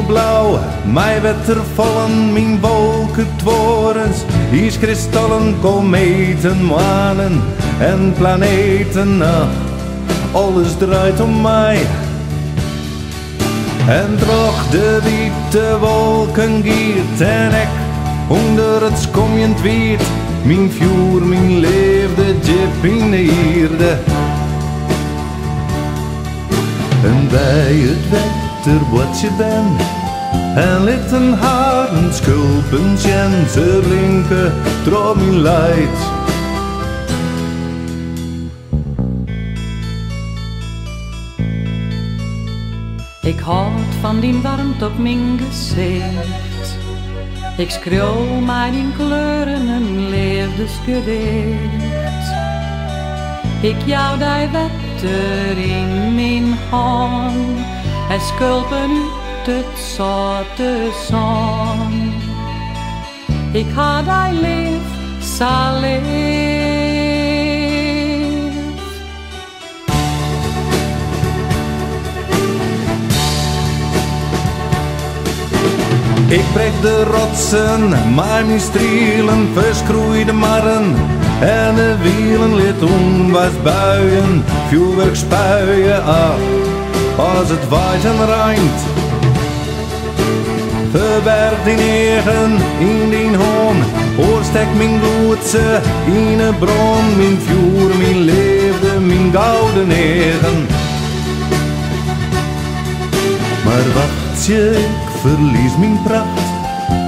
hemelblauw, mij watervallen, mijn wolken torens, is kristallen, kometen, manen en planeten. Alles draait om mij. En droog de witte wolken giert en ik onder het skomjend wiet, mijn vuur, mijn leefde jip in de hierde. En bij het wetter wat je bent, en litten haren, skulpen, ze blinken, trouw mijn leid. Ik houd van die warmte op mijn gezicht. Ik schreeuw maar die kleuren een liefdesgedicht. Ik jou die wetter in mijn hand en skulpen uit het zoute zon. Ik had die lief, zo lief. Ik breek de rotsen, maar mijn strielen verschroeide marren. En de wielen liet onwas buien, vuurwerk spuien af, als het waait en rijnt. Verberg die negen in die hoon, oorstek mijn gloedse in een bron. Mijn vuur, mijn leefde, mijn gouden negen. Maar wacht je, ik verlies mijn pracht,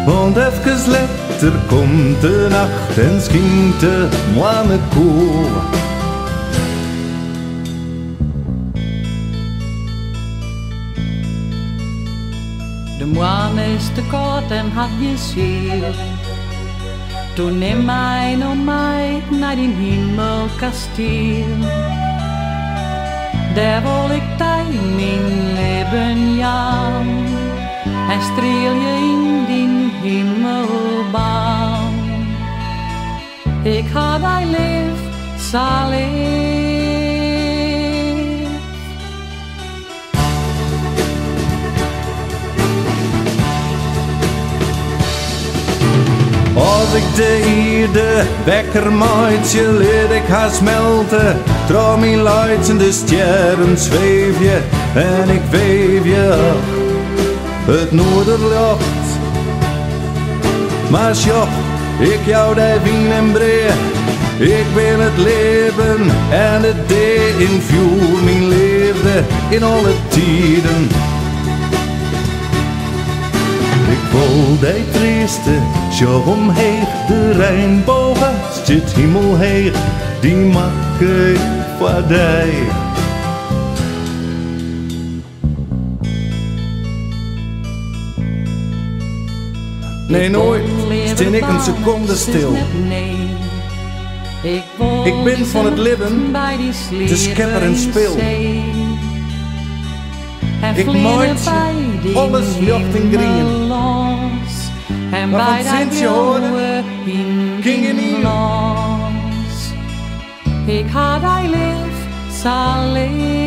want even later komt de nacht en schijnt de maan koel. De maan is te koud en had je ziel. Toen neem mij nog mij naar die hemelkasteel. Daar wil ik tijd mijn leven jaan en streel je in die hemelbaan. Ik had die lief, zo lief. Als ik de ierde wekker maatje, leer ik haar smelten. Trouw mijn lights en de sterren zweef je en ik weef je op het noorderlicht. Maar sjoch, ik jou die wien en bree, ik wil het leven en het dee in vuur mijn leefde in alle tijden. Ik wil die trieste, sjoch omheeg, de regenbogen zit hemelheeg, die maak ik voor die. Nee, nooit steen ik een seconde stil. Ik ben van het leven, de schepper en speel. Ik maak alles licht en green. Maar van sinds je hoorde, ging je niet. Ik had die lief, zo lief.